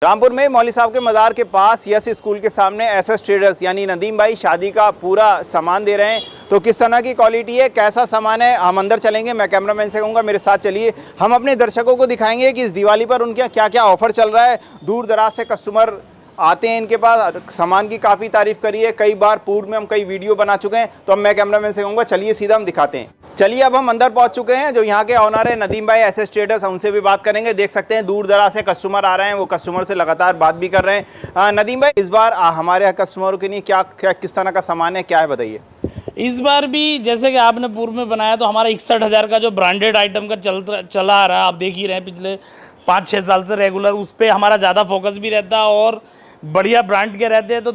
रामपुर में मौली साहब के मज़ार के पास यस स्कूल के सामने एसएस ट्रेडर्स यानी नदीम भाई शादी का पूरा सामान दे रहे हैं। तो किस तरह की क्वालिटी है, कैसा सामान है, हम अंदर चलेंगे। मैं कैमरामैन से कहूँगा मेरे साथ चलिए, हम अपने दर्शकों को दिखाएंगे कि इस दिवाली पर उनके क्या क्या ऑफर चल रहा है। दूर दराज से कस्टमर आते हैं इनके पास, सामान की काफ़ी तारीफ़ करी है। कई बार पूर्व में हम कई वीडियो बना चुके हैं। तो अब मैं कैमरामैन से कहूँगा चलिए सीधा हम दिखाते हैं। चलिए अब हम अंदर पहुंच चुके हैं। जो यहाँ के ऑनर है नदीम भाई एसएस ट्रेडर्स, उनसे भी बात करेंगे। देख सकते हैं दूर दराज से कस्टमर आ रहे हैं, वो कस्टमर से लगातार बात भी कर रहे हैं। नदीम भाई, इस बार हमारे कस्टमरों के लिए क्या किस तरह का सामान है, क्या है बताइए। इस बार भी जैसे कि आपने पूर्व में बनाया तो हमारा 61,000 का जो ब्रांडेड आइटम का चला आ रहा है, आप देख ही रहे हैं पिछले 5-6 साल से रेगुलर उस पर हमारा ज़्यादा फोकस भी रहता है और बढ़िया ब्रांड के रहते हैं। तो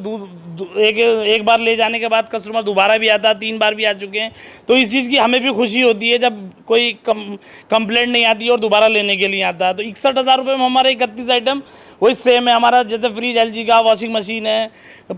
एक बार ले जाने के बाद कस्टमर दोबारा भी आता है, 3 बार भी आ चुके हैं। तो इस चीज़ की हमें भी खुशी होती है जब कोई कंप्लेंट नहीं आती और दोबारा लेने के लिए आता है। तो 61,000 रुपये में हमारे 31 आइटम वही सेम है। हमारा जैसे फ्रिज LG का, वॉशिंग मशीन है,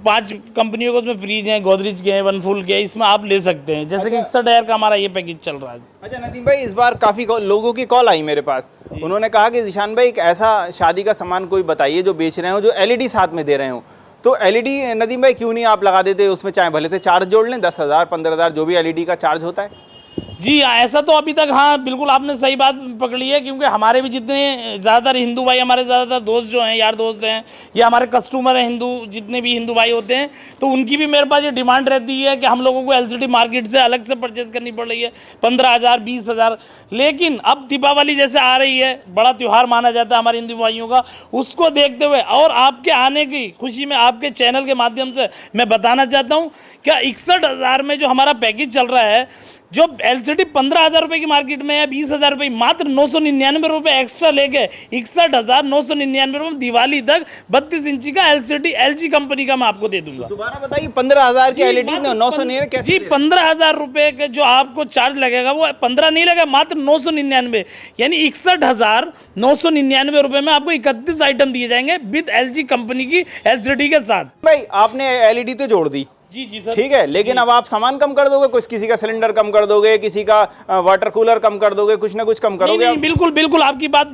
5 कंपनियों को उसमें फ्रिज हैं, गोदरेज के हैं, वनफुल के, इसमें आप ले सकते हैं। जैसे कि 61,000 का हमारा ये पैकेज चल रहा है। अच्छा नदीम भाई, इस बार काफ़ी लोगों की कॉल आई मेरे पास। उन्होंने कहा कि जिशान भाई एक ऐसा शादी का सामान कोई बताइए जो बेच रहे हो, जो LED साथ में दे रहे हो। तो LED नदीम भाई क्यों नहीं आप लगा देते उसमें, चाहे भले से चार्ज जोड़ लें, 10,000 15,000 जो भी LED का चार्ज होता है। जी ऐसा तो अभी तक, हाँ बिल्कुल आपने सही बात पकड़ी है। क्योंकि हमारे भी जितने ज़्यादातर हिंदू भाई, हमारे ज़्यादातर दोस्त जो हैं, यार दोस्त हैं, या हमारे कस्टमर हैं हिंदू, जितने भी हिंदू भाई होते हैं, तो उनकी भी मेरे पास ये डिमांड रहती है कि हम लोगों को LCD मार्केट से अलग से परचेज़ करनी पड़ रही है 15,000 20,000। लेकिन अब दीपावली जैसे आ रही है, बड़ा त्यौहार माना जाता है हमारे हिंदू भाइयों का, उसको देखते हुए और आपके आने की खुशी में आपके चैनल के माध्यम से मैं बताना चाहता हूँ क्या 61,000 में जो हमारा पैकेज चल रहा है, जो LCD 15,000 रुपये की मार्केट में है, 20,000 रुपये, मात्र 999 रुपये एक्स्ट्रा लेके 61,999 रुपये दिवाली तक 32 इंची का LCD LG कंपनी का मैं आपको दे दूंगा। दोबारा बताइए, 15,000 की LED 999 कैसे? जी 15,000 रुपये के जो आपको चार्ज लगेगा वो 15 नहीं लगेगा, मात्र 999, यानी 61,999 रुपये में आपको 31 आइटम दिए जाएंगे विद LG कंपनी की LCD के साथ। भाई आपने LED तो जोड़ दी, जी सर, ठीक है, लेकिन अब आप सामान कम कर दोगे, कुछ किसी का सिलेंडर कम कर दोगे, किसी का वाटर कूलर कम कर दोगे, कुछ ना कुछ कम करोगे। नहीं, बिल्कुल बिल्कुल आपकी बात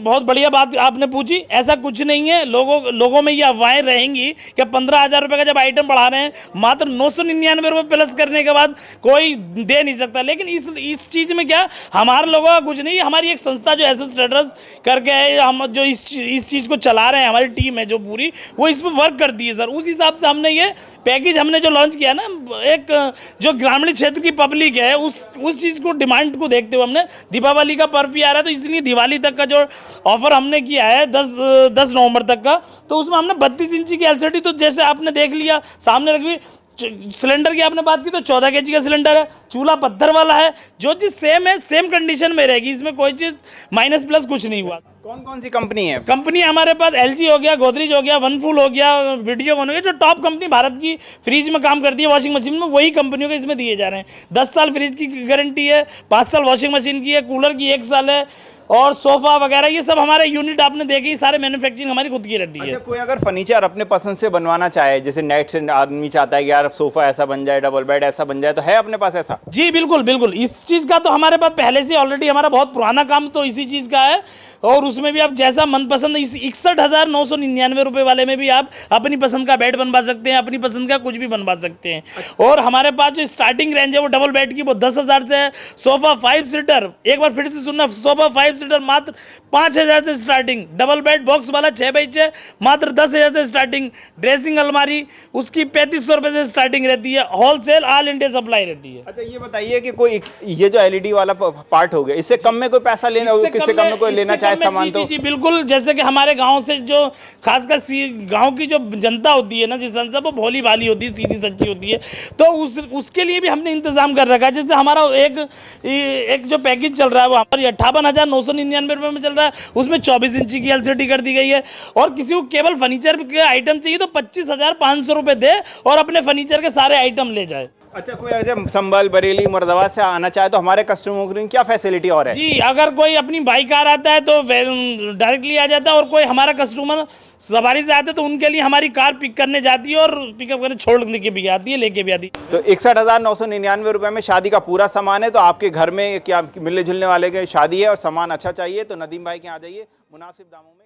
बहुत बढ़िया बात आपने पूछी। ऐसा कुछ नहीं है, लोगों में ये अफवाहें रहेंगी कि 15,000 रुपये का जब आइटम बढ़ा रहे हैं, मात्र 999 रुपये प्लस करने के बाद कोई दे नहीं सकता। लेकिन इस चीज़ में क्या, हमारे लोगों का कुछ नहीं है। हमारी एक संस्था जो एसएस ट्रेडर्स करके है, हम जो इस चीज़ को चला रहे हैं, हमारी टीम है जो पूरी, वो इस पर वर्क करती है सर। उस हिसाब से हमने ये पैकेज हमने जो लॉन्च किया ना, एक जो ग्रामीण क्षेत्र की पब्लिक है उस चीज़ को, डिमांड को देखते हुए हमने, दीपावली का पर्व भी आ रहा है तो इसलिए दिवाली तक का जो ऑफर हमने किया है 10 नवंबर तक का, तो उसमें हमने 32 इंची की LCD, तो जैसे आपने देख लिया सामने रखी। सिलेंडर की आपने बात की तो 14 kg का सिलेंडर है, चूल्हा पत्थर वाला है, जो चीज़ सेम है सेम कंडीशन में रहेगी, इसमें कोई चीज़ माइनस प्लस कुछ नहीं हुआ। कौन कौन सी कंपनी है? कंपनी हमारे पास LG हो गया, गोदरेज हो गया, वनफुल हो गया, वीडियोकॉन हो गया, जो टॉप कंपनी भारत की फ्रिज में काम करती है, वॉशिंग मशीन में, वही कंपनियों के इसमें दिए जा रहे हैं। 10 साल फ्रिज की गारंटी है, 5 साल वॉशिंग मशीन की है, कूलर की 1 साल है, और सोफा वगैरह ये सब हमारे यूनिट आपने देखे, सारे मैन्युफैक्चरिंग हमारी खुद की रहती है। अच्छा, कोई अगर फर्नीचर अपने पसंद से बनवाना चाहे, जैसे नेट से आदमी चाहता है कि यार सोफा ऐसा बन जाए, डबल बेड ऐसा बन जाए, तो है अपने पास ऐसा? जी बिल्कुल बिल्कुल, इस चीज़ का तो हमारे पास पहले से ऑलरेडी, हमारा बहुत पुराना काम तो इसी चीज़ का है। और उसमें भी आप जैसा मनपसंद, इस 61,999 रुपये वाले में भी आप अपनी पसंद का बेड बनवा सकते हैं, अपनी पसंद का कुछ भी बनवा सकते हैं। और हमारे पास जो स्टार्टिंग रेंज है वो डबल बेड की, वो 10,000 से है। सोफा 5 सीटर, एक बार फिर से सुनना, सोफा 5 सीटर मात्र 5,000 से स्टार्टिंग। डबल बेड बॉक्स वाला 6x6 मात्र 10,000 से स्टार्टिंग। ड्रेसिंग अलमारी उसकी 3,500 रुपये से स्टार्टिंग रहती है, होलसेल ऑल इंडिया सप्लाई रहती है। अच्छा ये बताइए कि कोई ये जो LED वाला पार्ट हो गया, इससे कम में कोई पैसा लेना, किससे कम में कोई लेना चाहे सामान तो? जी बिल्कुल, जैसे कि हमारे गांव से जो खासकर गांव की जो जनता होती है ना, जिस वो भोली भाली होती है, सीधी सच्ची होती है, तो उसके लिए भी हमने इंतजाम कर रखा है। जैसे हमारा एक जो पैकेज चल रहा है वो हमारी 58,999 रुपये में चल रहा है, उसमें 24 इंची की LCD कर दी गई है। और किसी को केवल फर्नीचर के आइटम चाहिए तो 25,500 रुपये दे और अपने फर्नीचर के सारे आइटम ले जाए। अच्छा, कोई अगर संभल, बरेली, मुरादाबाद से आना चाहे तो हमारे कस्टमरों के लिए क्या फैसिलिटी और है? जी अगर कोई अपनी बाइक कार आता है तो डायरेक्टली आ जाता है, और कोई हमारा कस्टमर सवारी से आते हैं तो उनके लिए हमारी कार पिक करने जाती है और पिकअप करके छोड़ने के भी आती है, लेके भी आती है। तो 61,999 रुपये में शादी का पूरा सामान है। तो आपके घर में क्या मिलने जुलने वाले के शादी है और सामान अच्छा चाहिए तो नदीम भाई के यहाँ आ जाइए, मुनासिब दामों में।